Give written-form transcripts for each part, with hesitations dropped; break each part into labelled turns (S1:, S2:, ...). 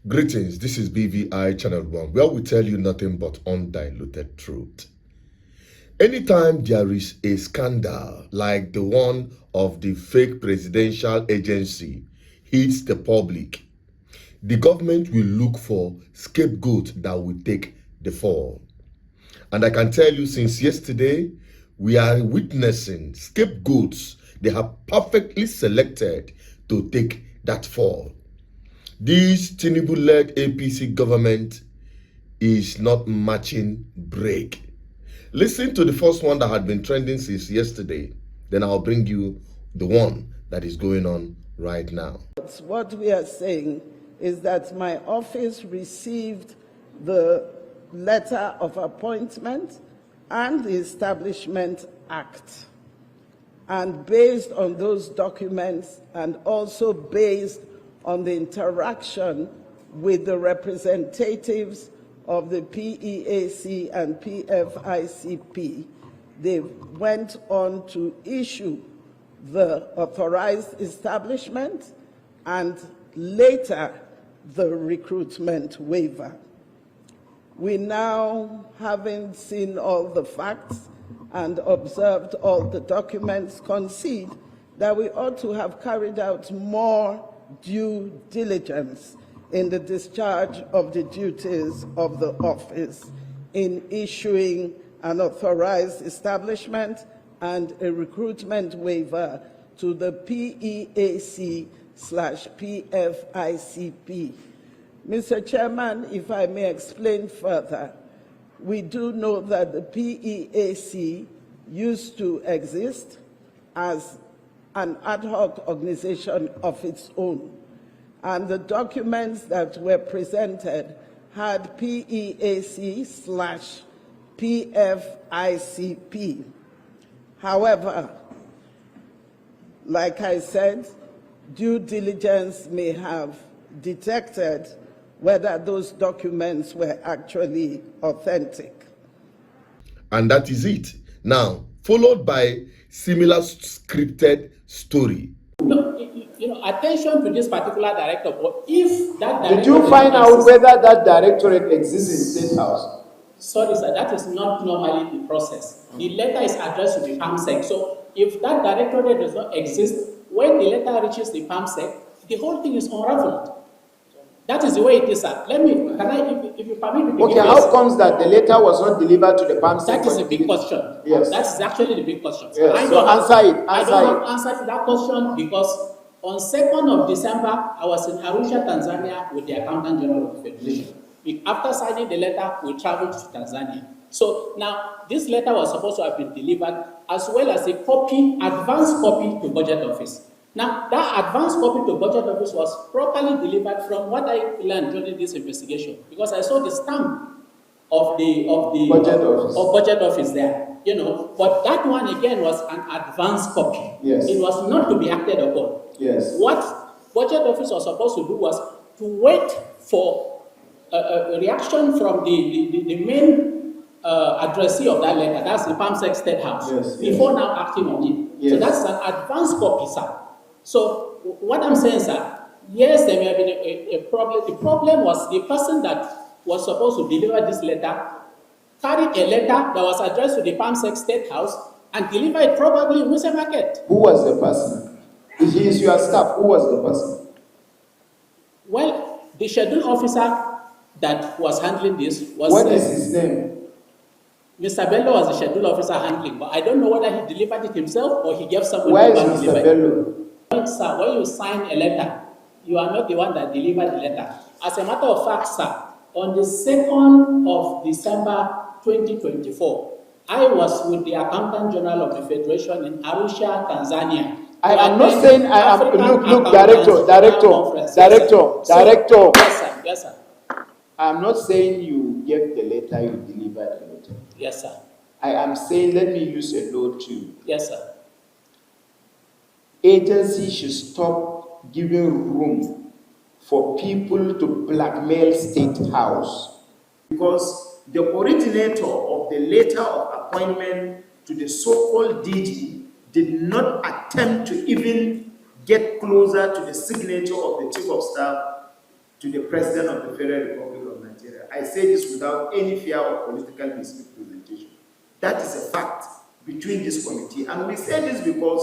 S1: Greetings, this is BVI Channel 1, where we tell you nothing but undiluted truth. Anytime there is a scandal like the one of the fake presidential agency hits the public, the government will look for scapegoats that will take the fall. And I can tell you, since yesterday, we are witnessing scapegoats they have perfectly selected to take that fall. This Tinubu-led APC government is not matching break. Listen to the first one that had been trending since yesterday. Then I'll bring you the one that is going on right now.
S2: What we are saying is that my office received the letter of appointment and the Establishment Act. And based on those documents and also based on the interaction with the representatives of the PEAC and PFICP, they went on to issue the authorized establishment and later the recruitment waiver. We now, having seen all the facts and observed all the documents, concede that we ought to have carried out more due diligence in the discharge of the duties of the office in issuing an authorized establishment and a recruitment waiver to the PEAC/PFICP. Mr. Chairman, if I may explain further, we do know that the PEAC used to exist as an ad hoc organization of its own, and the documents that were presented had PEAC/PFICP. However, like I said, due diligence may have detected whether those documents were actually authentic.
S1: And that is it. Now, followed by similar scripted story.
S3: No, attention to this particular director. But if that director,
S4: did you find out whether that directorate exists in State House?
S3: Sorry, sir, that is not normally the process. The letter is addressed to the PAMSEC. So if that directorate does not exist, when the letter reaches the PAMSEC, the whole thing is unraveled. That is the way it is, sir. If you permit me.
S4: Okay, how comes that the letter was not delivered to the PAMSEC?
S3: That is a big question.
S4: Yes.
S3: That is actually the big question.
S4: Yes. So answer it.
S3: I don't have answer to that question because on 2nd of December, I was in Arusha, Tanzania with the Accountant General of the Federation. After signing the letter, we traveled to Tanzania. So now, this letter was supposed to have been delivered as well as a copy, advance copy to Budget Office. Now, that advance copy to Budget Office was properly delivered from what I learned during this investigation, because I saw the stamp of the Budget Office there, But that one again was an advance copy.
S4: Yes.
S3: It was not to be acted upon.
S4: Yes.
S3: What Budget Office was supposed to do was to wait for a reaction from the main addressee of that letter, that's the PAMSEC State House,
S4: yes,
S3: before now acting on it.
S4: Yes.
S3: So that's an advance copy, sir. So what I'm saying, sir, yes, there may have been a problem. The problem was the person that was supposed to deliver this letter carried a letter that was addressed to the PAMSEC State House and delivered it probably in Wuse Market.
S4: Who was the person? If he is your staff, who was the person?
S3: Well, the schedule officer that was handling this was...
S4: What is his name?
S3: Mr. Bello was the schedule officer handling, but I don't know whether he delivered it himself or he gave someone...
S4: Where is Mr. Bello?
S3: Sir, when you sign a letter, you are not the one that delivered the letter. As a matter of fact, sir, on the 2nd of December 2024, I was with the Accountant General of the Federation in Arusha, Tanzania.
S4: I am not saying I am. Look, director.
S3: Yes, sir.
S4: I am not saying you gave the letter, you delivered the letter.
S3: Yes, sir.
S4: I am saying, let me use a law too.
S3: Yes, sir.
S4: Agency should stop giving room for people to blackmail State House.
S5: Because the originator of the letter of appointment to the so-called DG did not attempt to even get closer to the signature of the Chief of Staff to the President of the Federal Republic of Nigeria. I say this without any fear of political misrepresentation. That is a fact between this committee. And we say this because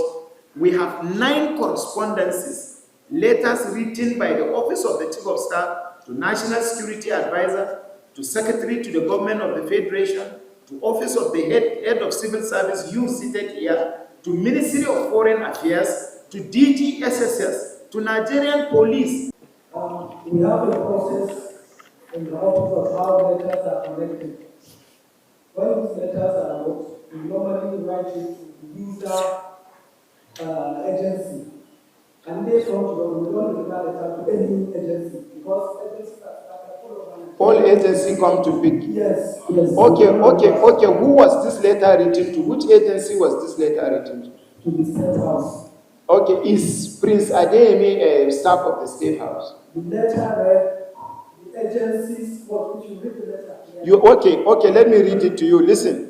S5: we have 9 correspondences, letters written by the Office of the Chief of Staff to National Security Advisor, to Secretary to the Government of the Federation, to Office of the Head of Civil Service, you seated here, to Ministry of Foreign Affairs, to DGSSS, to Nigerian Police.
S6: We have a process in the office of how letters are collected. When these letters are wrote, we normally write it to the user agency. And they don't refer letter to any agency because agencies are full of
S5: all agencies come to pick.
S6: Yes.
S5: Okay. Who was this letter written to? Which agency was this letter written to?
S6: To the State House.
S5: Okay, is Prince Adeyemi a staff of the State House?
S6: The letter read, the agencies, what you read the letter.
S5: Okay, let me read it to you. Listen.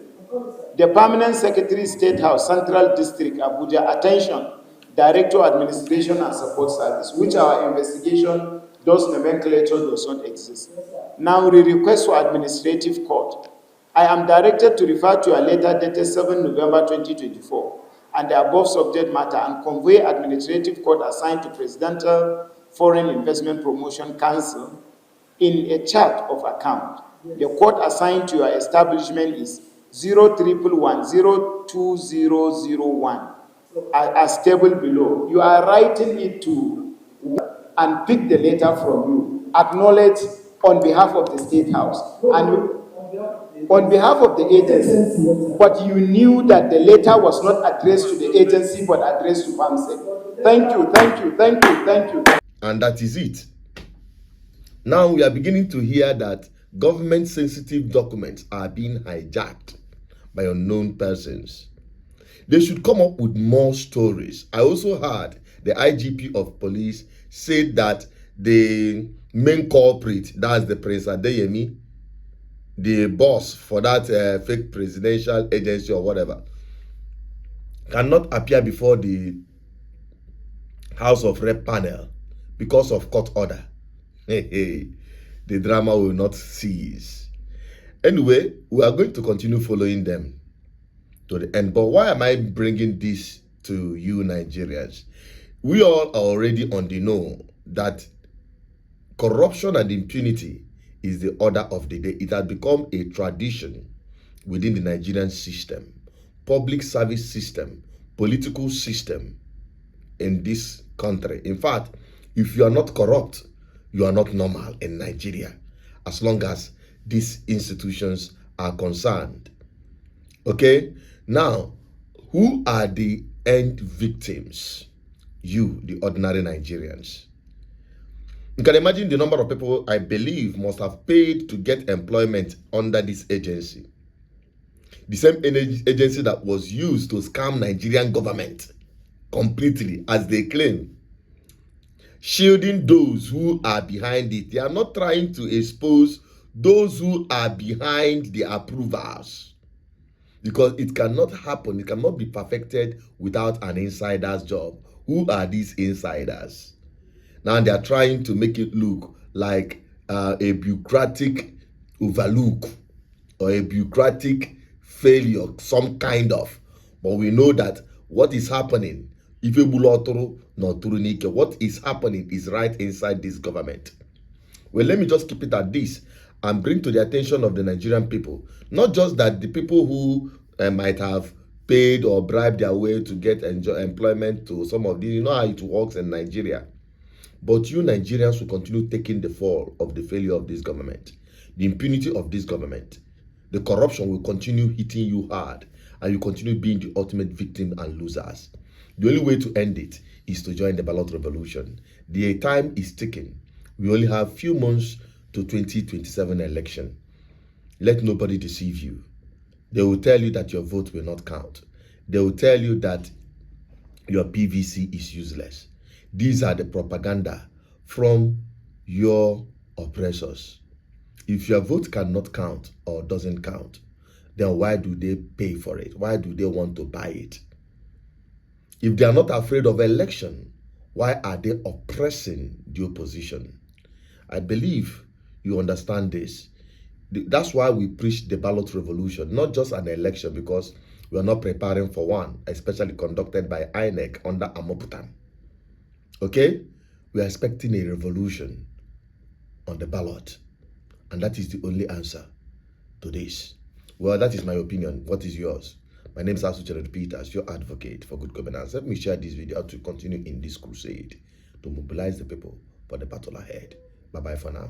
S5: The Permanent Secretary, State House, Central District, Abuja, attention, Director, Administration and Support Service, which our investigation, those nomenclature does not exist. Now, we request for administrative court. I am directed to refer to a letter dated 7 November 2024 and the above subject matter and convey administrative court assigned to Presidential Foreign Investment Promotion Council in a chart of account. The court assigned to your establishment is 011020001 as table below. You are writing it to and pick the letter from you. Acknowledge on behalf of the State House and on behalf of the agency, but you knew that the letter was not addressed to the agency but addressed to PAMSEC. Thank you.
S1: And that is it. Now we are beginning to hear that government sensitive documents are being hijacked by unknown persons. They should come up with more stories. I also heard the IGP of police said that the main culprit, that's the Prince Adeyemi, the boss for that fake presidential agency or whatever, cannot appear before the House of Rep panel because of court order. The drama will not cease. Anyway, we are going to continue following them to the end. But why am I bringing this to you Nigerians? We all are already on the know that corruption and impunity is the order of the day. It has become a tradition within the Nigerian system, public service system, political system in this country. In fact, if you are not corrupt, you are not normal in Nigeria, as long as these institutions are concerned. Okay? Now, who are the end victims? You, the ordinary Nigerians. You can imagine the number of people I believe must have paid to get employment under this agency. The same agency that was used to scam Nigerian government completely, as they claim. Shielding those who are behind it. They are not trying to expose those who are behind the approvals. Because it cannot happen, it cannot be perfected without an insider's job. Who are these insiders? Now they are trying to make it look like a bureaucratic overlook or a bureaucratic failure, some kind of. But we know that what is happening, what is happening is right inside this government. Well, let me just keep it at this and bring to the attention of the Nigerian people, not just that the people who might have paid or bribed their way to get employment to some of these, you know how it works in Nigeria. But you Nigerians will continue taking the fall of the failure of this government, the impunity of this government. The corruption will continue hitting you hard, and you continue being the ultimate victim and losers. The only way to end it is to join the ballot revolution. The time is ticking. We only have few months to 2027 election. Let nobody deceive you. They will tell you that your vote will not count. They will tell you that your PVC is useless. These are the propaganda from your oppressors. If your vote cannot count or doesn't count, then why do they pay for it? Why do they want to buy it? If they are not afraid of election, why are they oppressing the opposition? I believe you understand this. That's why we preach the ballot revolution, not just an election, because we are not preparing for one, especially conducted by INEC under Amoputan. Okay? We are expecting a revolution on the ballot. And that is the only answer to this. Well, that is my opinion. What is yours? My name is Asuchere Peters, your advocate for good governance. Let me share this video to continue in this crusade to mobilize the people for the battle ahead. Bye-bye for now.